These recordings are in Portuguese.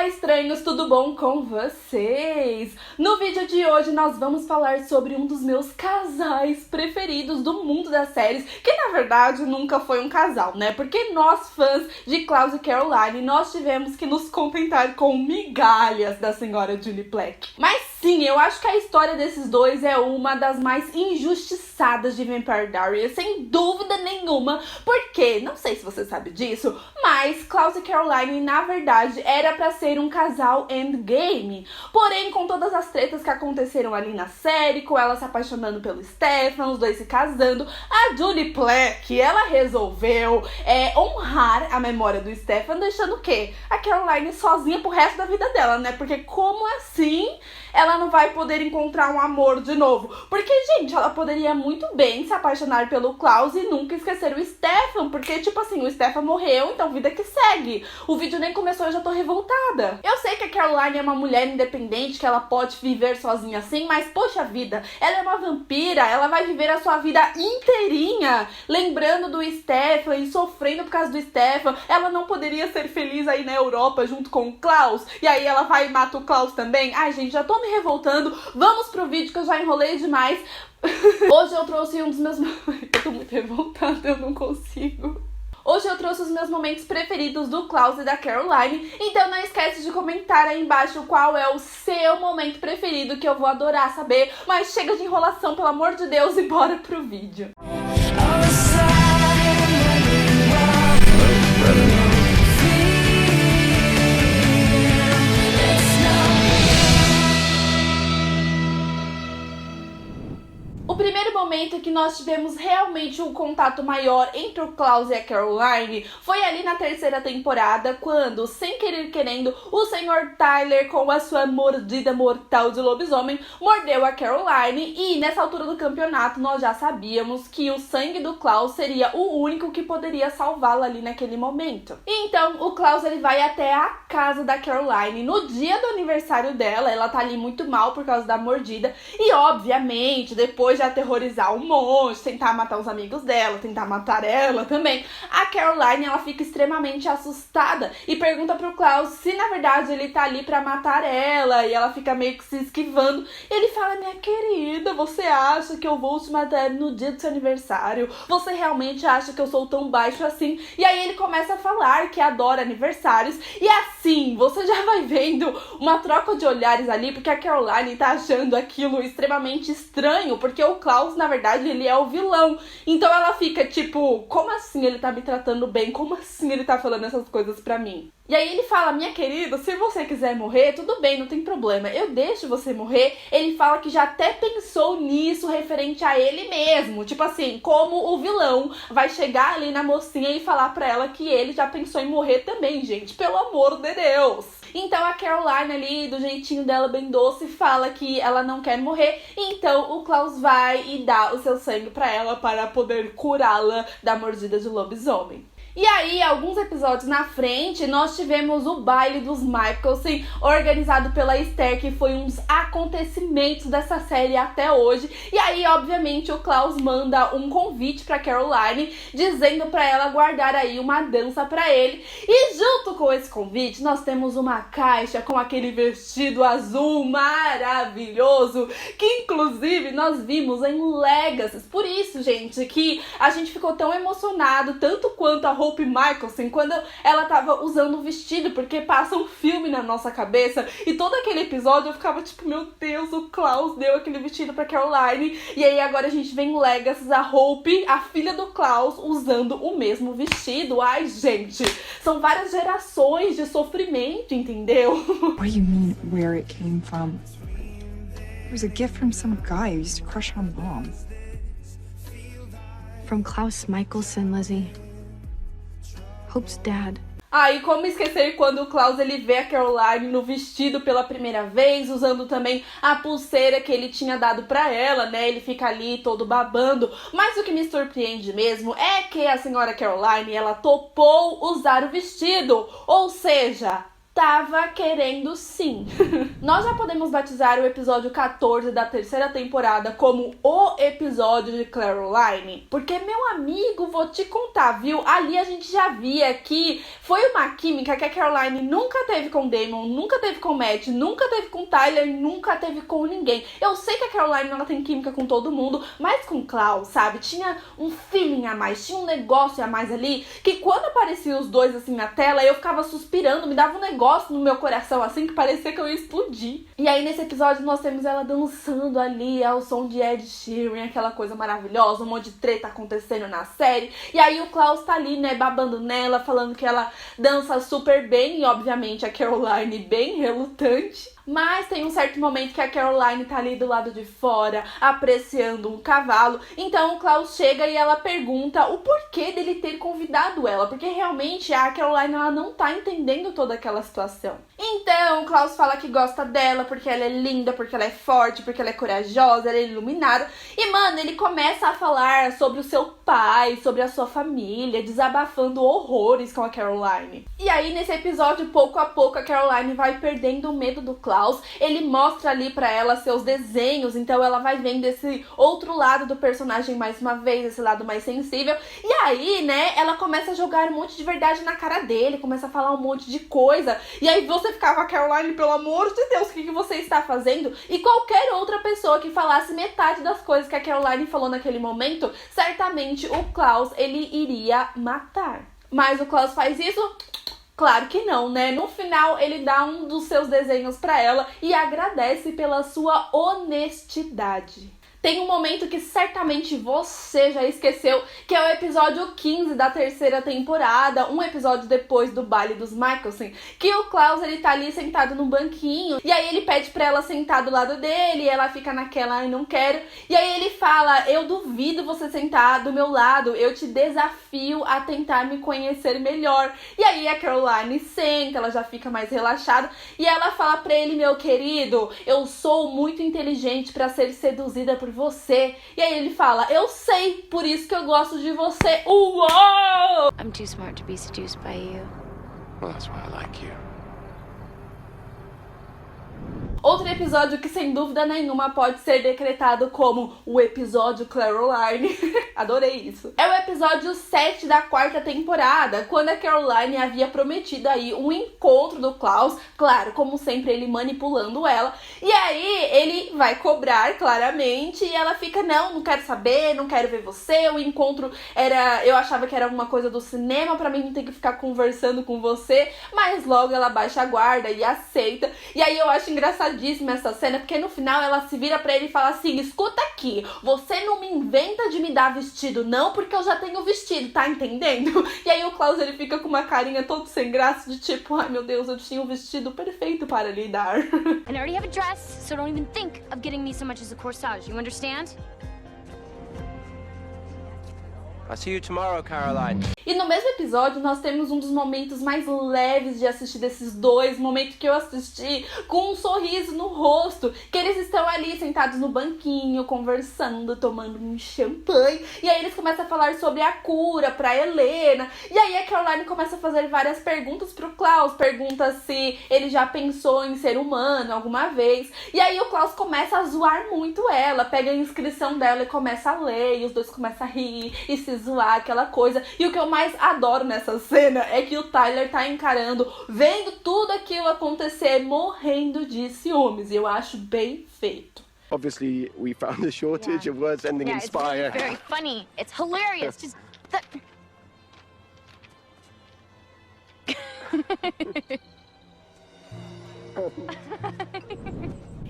Olá, estranhos, tudo bom com vocês? No vídeo de hoje nós vamos falar sobre um dos meus casais preferidos do mundo das séries, que na verdade nunca foi um casal, né? Porque nós, fãs de Klaus e Caroline, nós tivemos que nos contentar com migalhas da senhora Julie Plec. Mas sim, eu acho que a história desses dois é uma das mais injustiçadas de Vampire Diaries, sem dúvida nenhuma, porque, não sei se você sabe disso, mas Klaus e Caroline, na verdade, era pra ser um casal endgame. Porém, com todas as tretas que aconteceram ali na série, com ela se apaixonando pelo Stefan, os dois se casando, a Julie Plec, ela resolveu honrar a memória do Stefan, deixando o quê? A Caroline sozinha pro resto da vida dela, né? Porque como assim ela não vai poder encontrar um amor de novo? Porque, gente, ela poderia muito bem se apaixonar pelo Klaus e nunca esquecer o Stefan, porque, tipo assim, o Stefan morreu, então vida que segue. O vídeo nem começou e eu já tô revoltada. Eu sei que a Caroline é uma mulher independente, que ela pode viver sozinha assim, mas, poxa vida, ela é uma vampira, ela vai viver a sua vida inteirinha lembrando do Stefan e sofrendo por causa do Stefan. Ela não poderia ser feliz aí na Europa junto com o Klaus, e aí ela vai e mata o Klaus também. Ai, gente, já tô me revoltando. Vamos pro vídeo que eu já enrolei demais. Hoje eu trouxe um dos meus... Eu tô muito revoltada, eu não consigo. Hoje eu trouxe os meus momentos preferidos do Klaus e da Caroline, então não esquece de comentar aí embaixo qual é o seu momento preferido, que eu vou adorar saber. Mas chega de enrolação, pelo amor de Deus, e bora pro vídeo. O primeiro momento que nós tivemos realmente um contato maior entre o Klaus e a Caroline foi ali na terceira temporada, quando, sem querer querendo, o Sr. Tyler, com a sua mordida mortal de lobisomem, mordeu a Caroline, e nessa altura do campeonato nós já sabíamos que o sangue do Klaus seria o único que poderia salvá-la ali naquele momento. Então o Klaus, ele vai até a casa da Caroline no dia do aniversário dela. Ela tá ali muito mal por causa da mordida, e obviamente depois de aterrorizar um monte, tentar matar os amigos dela, tentar matar ela também, a Caroline, ela fica extremamente assustada e pergunta pro Klaus se na verdade ele tá ali pra matar ela, e ela fica meio que se esquivando. Ele fala: minha querida, você acha que eu vou te matar no dia do seu aniversário? Você realmente acha que eu sou tão baixo assim? E aí ele começa a falar que adora aniversários, e assim, você já vai vendo uma troca de olhares ali, porque a Caroline tá achando aquilo extremamente estranho, porque o Klaus, na verdade, ele é o vilão. Então ela fica tipo: como assim ele tá me tratando bem? Como assim ele tá falando essas coisas pra mim? E aí ele fala: minha querida, se você quiser morrer, tudo bem, não tem problema, eu deixo você morrer. Ele fala que já até pensou nisso referente a ele mesmo. Tipo assim, como o vilão vai chegar ali na mocinha e falar pra ela que ele já pensou em morrer também, gente, pelo amor de Deus. Então a Caroline ali, do jeitinho dela bem doce, fala que ela não quer morrer. Então o Klaus vai e dá o seu sangue pra ela para poder curá-la da mordida de lobisomem. E aí, alguns episódios na frente, nós tivemos o baile dos Mikaelson, organizado pela Esther, que foi um dos acontecimentos dessa série até hoje. E aí, obviamente, o Klaus manda um convite pra Caroline, dizendo pra ela guardar aí uma dança pra ele. E junto com esse convite, nós temos uma caixa com aquele vestido azul maravilhoso, que inclusive nós vimos em Legacy. Por isso, gente, que a gente ficou tão emocionado, tanto quanto a Hope Mikaelson, quando ela tava usando o vestido, porque passa um filme na nossa cabeça, e todo aquele episódio eu ficava tipo: meu Deus, o Klaus deu aquele vestido pra Caroline. E aí agora a gente vê em Legacy a Hope, a filha do Klaus, usando o mesmo vestido. Ai, gente, são várias gerações de sofrimento, entendeu? What do you mean, where it came from? It was a gift from some guy who used to crush our mom. From Klaus Mikaelson, Lizzie. Hope's dad. E como esquecer quando o Klaus, ele vê a Caroline no vestido pela primeira vez, usando também a pulseira que ele tinha dado pra ela, né? Ele fica ali todo babando. Mas o que me surpreende mesmo é que a senhora Caroline, ela topou usar o vestido. Ou seja, tava querendo sim. Nós já podemos batizar o episódio 14 da terceira temporada como o episódio de Caroline, porque, meu amigo, vou te contar, viu? Ali a gente já via que foi uma química que a Caroline nunca teve com o Damon, nunca teve com o Matt, nunca teve com o Tyler, nunca teve com ninguém. Eu sei que a Caroline ela tem química com todo mundo, mas com o Klaus, sabe? Tinha um feeling a mais, tinha um negócio a mais ali, que quando apareciam os dois assim na tela, eu ficava suspirando, me dava um negócio no meu coração, assim, que parecia que eu ia explodir. E aí, nesse episódio, nós temos ela dançando ali ao som de Ed Sheeran, aquela coisa maravilhosa, um monte de treta acontecendo na série. E aí, o Klaus tá ali, né, babando nela, falando que ela dança super bem, e obviamente a Caroline bem relutante. Mas tem um certo momento que a Caroline tá ali do lado de fora, apreciando um cavalo. Então o Klaus chega e ela pergunta o porquê dele ter convidado ela. Porque realmente a Caroline ela não tá entendendo toda aquela situação. Então o Klaus fala que gosta dela porque ela é linda, porque ela é forte, porque ela é corajosa, ela é iluminada. E, mano, ele começa a falar sobre o seu pai, sobre a sua família, desabafando horrores com a Caroline. E aí, nesse episódio, pouco a pouco, a Caroline vai perdendo o medo do Klaus. Ele mostra ali pra ela seus desenhos, então ela vai vendo esse outro lado do personagem mais uma vez, esse lado mais sensível. E aí, né, ela começa a jogar um monte de verdade na cara dele, começa a falar um monte de coisa. E aí você ficava, Caroline, pelo amor de Deus, o que você está fazendo? E qualquer outra pessoa que falasse metade das coisas que a Caroline falou naquele momento, certamente o Klaus, ele iria matar. Mas o Klaus faz isso? Claro que não, né? No final, ele dá um dos seus desenhos pra ela e agradece pela sua honestidade. Tem um momento que certamente você já esqueceu, que é o episódio 15 da terceira temporada, um episódio depois do baile dos Michelson, que o Klaus, ele tá ali sentado no banquinho, e aí ele pede pra ela sentar do lado dele, e ela fica naquela, ai, não quero, e aí ele fala, eu duvido você sentar do meu lado, eu te desafio a tentar me conhecer melhor. E aí a Caroline senta, ela já fica mais relaxada, e ela fala pra ele, meu querido, eu sou muito inteligente pra ser seduzida por você. E aí ele fala, eu sei, por isso que eu gosto de você. Uou! I'm too smart to be seduced by you. Well, that's why I like you. Outro episódio que sem dúvida nenhuma pode ser decretado como o episódio Caroline. Adorei isso. É o episódio 7 da quarta temporada, quando a Caroline havia prometido aí um encontro do Klaus, claro, como sempre ele manipulando ela. E aí ele vai cobrar claramente e ela fica, não quero saber, não quero ver você, o encontro eu achava que era alguma coisa do cinema, pra mim não ter que ficar conversando com você, mas logo ela baixa a guarda e aceita. E aí eu acho engraçadíssima essa cena, porque no final ela se vira pra ele e fala assim, escuta aqui, você não me inventa de me dar vestido não, porque eu já tenho vestido, tá entendendo? E aí o Klaus, ele fica com uma carinha todo sem graça, de tipo, ai meu Deus, eu tinha um vestido perfeito para lhe dar. And I already have a dress, so don't even think of getting me so much as a corsage, you understand? I'll see you tomorrow, Caroline. E no mesmo episódio, nós temos um dos momentos mais leves de assistir desses dois, momento que eu assisti com um sorriso no rosto, que eles estão ali sentados no banquinho, conversando, tomando um champanhe, e aí eles começam a falar sobre a cura pra Helena, e aí a Caroline começa a fazer várias perguntas pro Klaus, pergunta se ele já pensou em ser humano alguma vez, e aí o Klaus começa a zoar muito ela, pega a inscrição dela e começa a ler, e os dois começam a rir e se zoar, aquela coisa. E o que eu mais adoro nessa cena é que o Tyler tá encarando, vendo tudo aquilo acontecer, morrendo de ciúmes. E eu acho bem feito. Obviously, we found a shortage of words ending in It's spire. very funny. It's hilarious. Just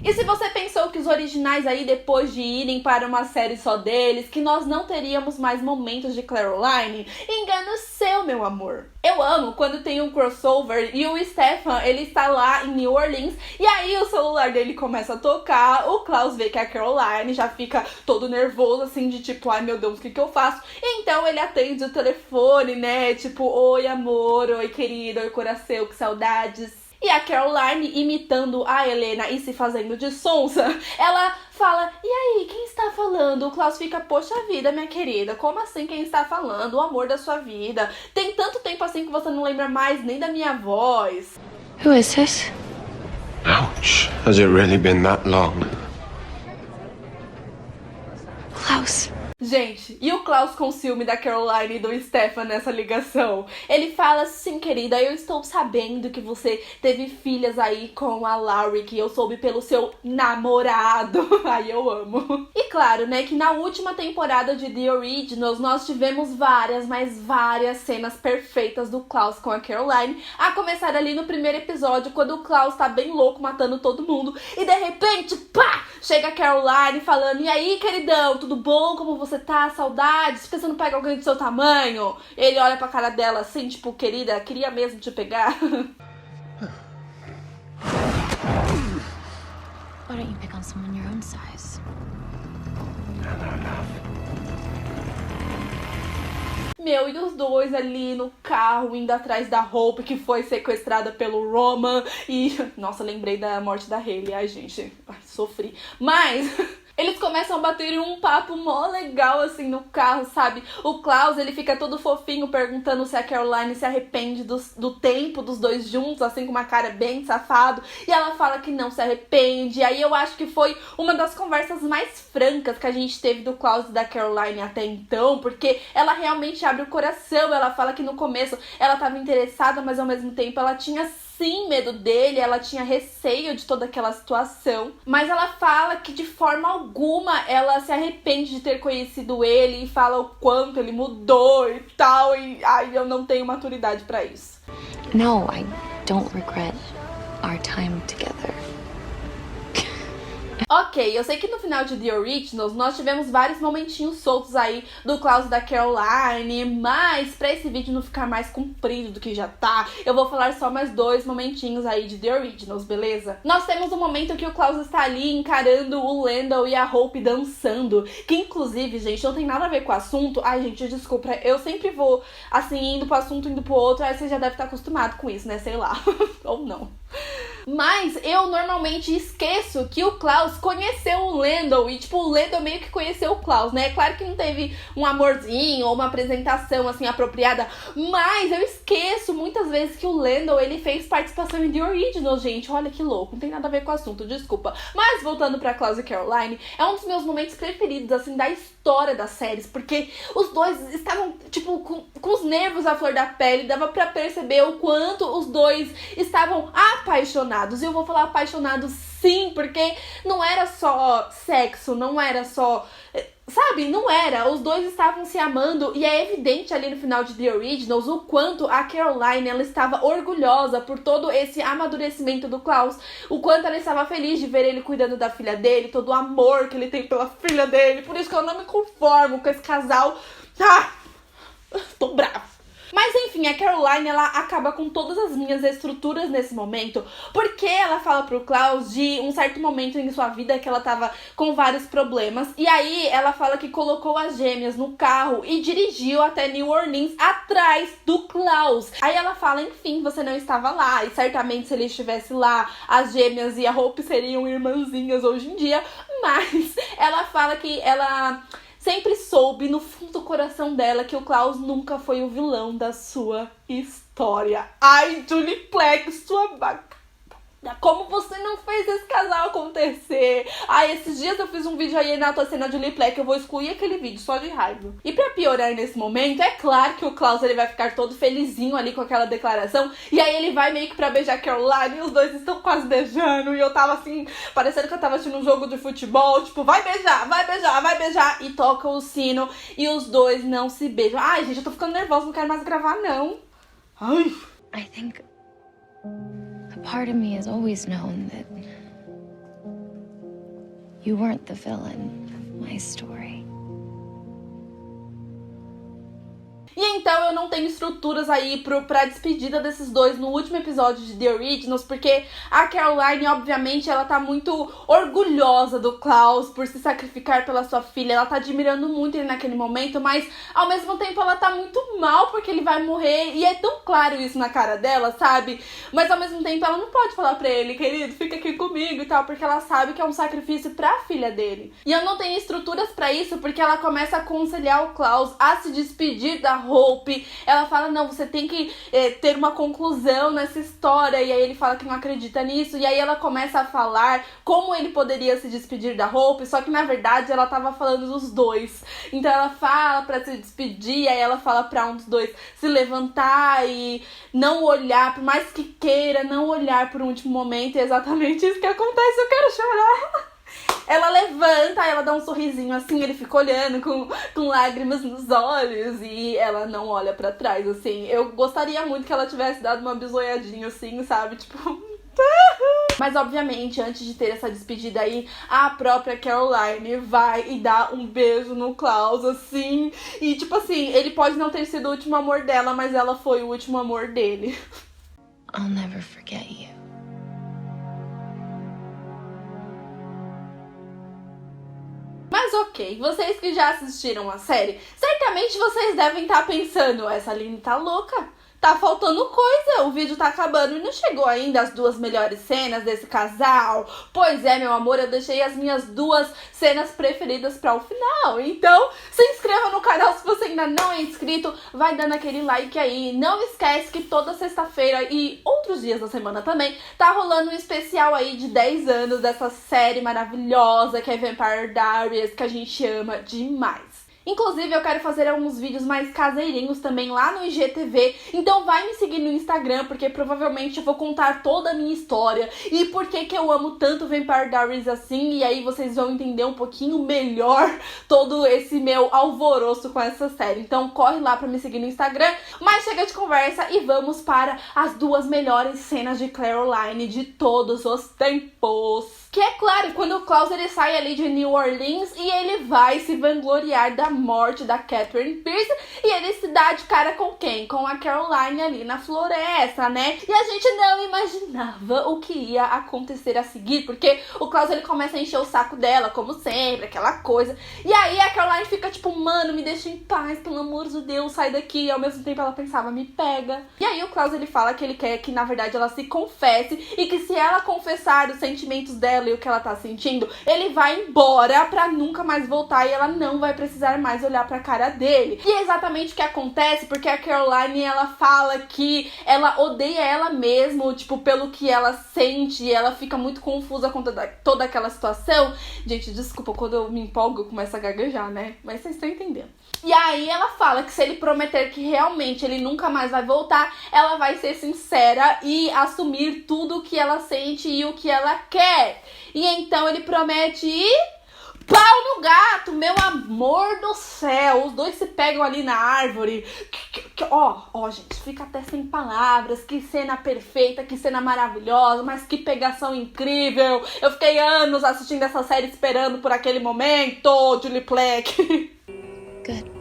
E se você pensou que os originais aí, depois de irem para uma série só deles, que nós não teríamos mais momentos de Caroline, engano seu, meu amor. Eu amo quando tem um crossover e o Stefan, ele está lá em New Orleans, e aí o celular dele começa a tocar, o Klaus vê que é a Caroline, já fica todo nervoso, assim, de tipo, ai meu Deus, o que eu faço? Então ele atende o telefone, né, tipo, oi amor, oi querido, oi coração, que saudades. E a Caroline, imitando a Helena e se fazendo de sonsa, ela fala, e aí, quem está falando? O Klaus fica, poxa vida, minha querida, como assim quem está falando? O amor da sua vida. Tem tanto tempo assim que você não lembra mais nem da minha voz. Who is this? Ouch. Has it really been that long? Klaus. Gente, e o Klaus com ciúme da Caroline e do Stefan nessa ligação? Ele fala assim, querida, eu estou sabendo que você teve filhas aí com a Laurie, que eu soube pelo seu namorado. Ai, eu amo. E claro, né, que na última temporada de The Originals nós tivemos várias, mas várias cenas perfeitas do Klaus com a Caroline, a começar ali no primeiro episódio, quando o Klaus tá bem louco, matando todo mundo, e de repente, pá, chega a Caroline falando, e aí, queridão, tudo bom? Como você tá? Saudades? Por que você não pega alguém do seu tamanho? Ele olha pra cara dela assim, tipo, querida, queria mesmo te pegar. Why don't you pick on someone your own size? Meu, e os dois ali no carro, indo atrás da Hope, que foi sequestrada pelo Roman. E, nossa, lembrei da morte da Hayley. Ai, gente, sofri. Mas... eles começam a bater um papo mó legal, assim, no carro, sabe? O Klaus, ele fica todo fofinho, perguntando se a Caroline se arrepende do tempo dos dois juntos, assim, com uma cara bem safado. E ela fala que não se arrepende. E aí eu acho que foi uma das conversas mais francas que a gente teve do Klaus e da Caroline até então, porque ela realmente abre o coração. Ela fala que no começo ela tava interessada, mas ao mesmo tempo ela tinha sim medo dele, ela tinha receio de toda aquela situação, mas ela fala que de forma alguma ela se arrepende de ter conhecido ele e fala o quanto ele mudou e tal, e ai, eu não tenho maturidade pra isso. No, I don't regret our time together. Ok, eu sei que no final de The Originals nós tivemos vários momentinhos soltos aí do Klaus e da Caroline, mas pra esse vídeo não ficar mais comprido do que já tá, eu vou falar só mais 2 momentinhos aí de The Originals, beleza? Nós temos um momento que o Klaus está ali encarando o Lando e a Hope dançando, que inclusive, gente, não tem nada a ver com o assunto. Ai, gente, desculpa, eu sempre vou assim, indo pro assunto, indo pro outro, aí você já deve estar acostumado com isso, né? Sei lá, ou não. Mas eu normalmente esqueço que o Klaus conheceu o Lando e, tipo, o Lando meio que conheceu o Klaus, né? Claro que não teve um amorzinho ou uma apresentação, assim, apropriada, mas eu esqueço muitas vezes que o Lando, ele fez participação em The Original, gente. Olha que louco, não tem nada a ver com o assunto, desculpa. Mas, voltando pra Klaus e Caroline, é um dos meus momentos preferidos, assim, da história das séries, porque os dois estavam, tipo, com os nervos à flor da pele, dava pra perceber o quanto os dois estavam apaixonados. E eu vou falar apaixonados sim, porque não era só sexo, não era só... sabe, não era. Os dois estavam se amando e é evidente ali no final de The Originals o quanto a Caroline, ela estava orgulhosa por todo esse amadurecimento do Klaus, o quanto ela estava feliz de ver ele cuidando da filha dele, todo o amor que ele tem pela filha dele. Por isso que eu não me conformo com esse casal. Ah, tô brava. Mas enfim, a Caroline, ela acaba com todas as minhas estruturas nesse momento, porque ela fala pro Klaus de um certo momento em sua vida que ela tava com vários problemas, e aí ela fala que colocou as gêmeas no carro e dirigiu até New Orleans atrás do Klaus. Aí ela fala, enfim, você não estava lá, e certamente se ele estivesse lá, as gêmeas e a Hope seriam irmãzinhas hoje em dia, mas ela fala que ela... sempre soube no fundo do coração dela que o Klaus nunca foi o vilão da sua história. Ai, Julie Plec, sua vaca. Como você não fez esse casal acontecer? Ai, esses dias eu fiz um vídeo aí na tua cena de Julie Plec, eu vou excluir aquele vídeo só de raiva. E pra piorar nesse momento, é claro que o Klaus, ele vai ficar todo felizinho ali com aquela declaração, e aí ele vai meio que pra beijar a Caroline, e os dois estão quase beijando, e eu tava assim, parecendo que eu tava assistindo um jogo de futebol, tipo, vai beijar, vai beijar, vai beijar, e toca o sino, e os dois não se beijam. Ai, gente, eu tô ficando nervosa, não quero mais gravar, não. Ai. I think a part of me has always known that you weren't the villain of my story. E então eu não tenho estruturas aí pra despedida desses dois no último episódio de The Originals, porque a Caroline, obviamente, ela tá muito orgulhosa do Klaus por se sacrificar pela sua filha, ela tá admirando muito ele naquele momento, mas ao mesmo tempo ela tá muito mal porque ele vai morrer, e é tão claro isso na cara dela, sabe? Mas ao mesmo tempo ela não pode falar pra ele, querido, fica aqui comigo e tal, porque ela sabe que é um sacrifício pra filha dele. E eu não tenho estruturas pra isso, porque ela começa a aconselhar o Klaus a se despedir da Hope, Hope. Ela fala, não, você tem que ter uma conclusão nessa história. E aí ele fala que não acredita nisso. E aí ela começa a falar como ele poderia se despedir da Hope. Só que na verdade ela tava falando dos dois. Então ela fala pra se despedir. Aí ela fala pra um dos dois se levantar e não olhar, por mais que queira, não olhar por um último momento. E é exatamente isso que acontece. Eu quero chorar. Ela levanta, ela dá um sorrisinho assim, ele fica olhando com lágrimas nos olhos e ela não olha pra trás, assim. Eu gostaria muito que ela tivesse dado uma bisoiadinha assim, sabe? Tipo... Mas obviamente, antes de ter essa despedida aí, a própria Caroline vai e dá um beijo no Klaus, assim. E tipo assim, ele pode não ter sido o último amor dela, mas ela foi o último amor dele. I'll never forget you. Mas ok, vocês que já assistiram a série, certamente vocês devem estar pensando, essa Aline tá louca? Tá faltando coisa, o vídeo tá acabando e não chegou ainda as duas melhores cenas desse casal. Pois é, meu amor, eu deixei as minhas duas cenas preferidas para o final. Então, se inscreva no canal se você ainda não é inscrito, vai dando aquele like aí. Não esquece que toda sexta-feira e outros dias da semana também tá rolando um especial aí de 10 anos dessa série maravilhosa que é Vampire Diaries, que a gente ama demais. Inclusive, eu quero fazer alguns vídeos mais caseirinhos também lá no IGTV, então vai me seguir no Instagram, porque provavelmente eu vou contar toda a minha história e por que eu amo tanto Vampire Diaries assim, e aí vocês vão entender um pouquinho melhor todo esse meu alvoroço com essa série. Então corre lá pra me seguir no Instagram, mas chega de conversa e vamos para as duas melhores cenas de Caroline de todos os tempos. Que é claro, quando o Klaus ele sai ali de New Orleans e ele vai se vangloriar da morte da Catherine Pierce e ele se dá de cara com quem? Com a Caroline ali na floresta, né? E a gente não imaginava o que ia acontecer a seguir, porque o Klaus ele começa a encher o saco dela, como sempre, aquela coisa. E aí a Caroline fica tipo, mano, me deixa em paz, pelo amor de Deus, sai daqui. E ao mesmo tempo ela pensava, me pega. E aí o Klaus ele fala que ele quer que na verdade ela se confesse e que se ela confessar os sentimentos dela e o que ela tá sentindo, ele vai embora pra nunca mais voltar e ela não vai precisar mais olhar pra cara dele. E é exatamente o que acontece, porque a Caroline, ela fala que ela odeia ela mesma, tipo, pelo que ela sente, e ela fica muito confusa com toda aquela situação. Gente, desculpa, quando eu me empolgo eu começo a gaguejar, né? Mas vocês estão entendendo. E aí ela fala que se ele prometer que realmente ele nunca mais vai voltar, ela vai ser sincera e assumir tudo o que ela sente e o que ela quer. E então ele promete ir... Pau no gato, meu amor do céu. Os dois se pegam ali na árvore. Ó, gente, fica até sem palavras. Que cena perfeita, que cena maravilhosa, mas que pegação incrível. Eu fiquei anos assistindo essa série esperando por aquele momento, Julie Plec. Good.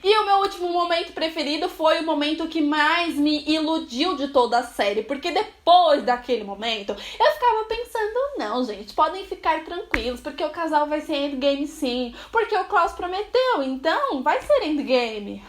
E o meu último momento preferido foi o momento que mais me iludiu de toda a série, porque depois daquele momento eu ficava pensando, não, gente, podem ficar tranquilos, porque o casal vai ser endgame sim, porque o Klaus prometeu, então vai ser endgame.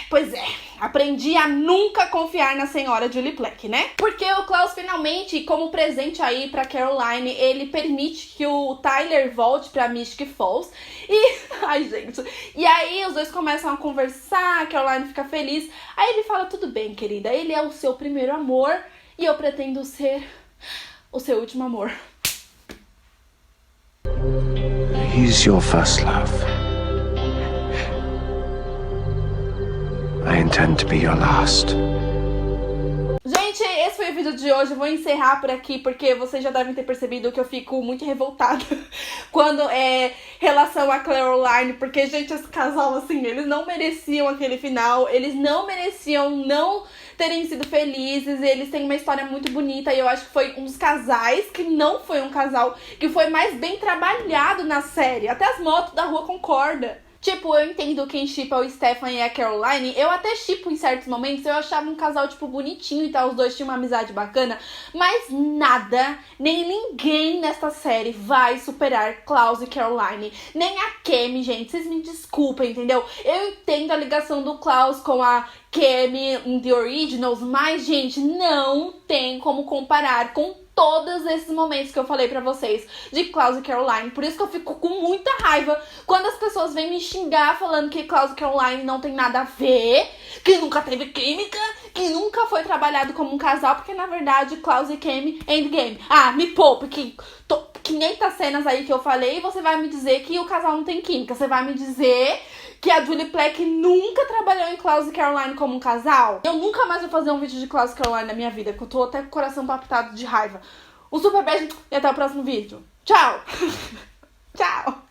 Pois é, aprendi a nunca confiar na senhora Julie Plec, né? Porque o Klaus finalmente, como presente aí pra Caroline, ele permite que o Tyler volte pra Mystic Falls. E, ai gente, e aí os dois começam a conversar, a Caroline fica feliz. Aí ele fala, tudo bem, querida, ele é o seu primeiro amor e eu pretendo ser o seu último amor. He's your first love. I intend to be your last. Gente, esse foi o vídeo de hoje. Eu vou encerrar por aqui, porque vocês já devem ter percebido que eu fico muito revoltada quando é relação a Caroline, porque, gente, esse casal, assim, eles não mereciam aquele final, eles não mereciam não terem sido felizes, eles têm uma história muito bonita, e eu acho que foi um dos casais que não foi um casal que foi mais bem trabalhado na série. Até as motos da rua concordam. Tipo, eu entendo quem shippa o Stefan e a Caroline. Eu até shippo em certos momentos. Eu achava um casal, tipo, bonitinho e tal. Os dois tinham uma amizade bacana. Mas nada, nem ninguém nesta série vai superar Klaus e Caroline. Nem a Kemi, gente. Vocês me desculpem, entendeu? Eu entendo a ligação do Klaus com a Kemi em The Originals. Mas, gente, não tem como comparar com todos esses momentos que eu falei pra vocês de Klaus e Caroline. Por isso que eu fico com muita raiva quando as pessoas vêm me xingar falando que Klaus e Caroline não tem nada a ver, que nunca teve química, que nunca foi trabalhado como um casal, porque na verdade Klaus e Kemi endgame. Ah, me poupe, que 500 cenas aí que eu falei e você vai me dizer que o casal não tem química. Você vai me dizer que a Julie Plec nunca trabalhou em Klaus e Caroline como um casal? Eu nunca mais vou fazer um vídeo de Klaus e Caroline na minha vida, porque eu tô até com o coração palpitado de raiva. Um super beijo e até o próximo vídeo. Tchau! Tchau!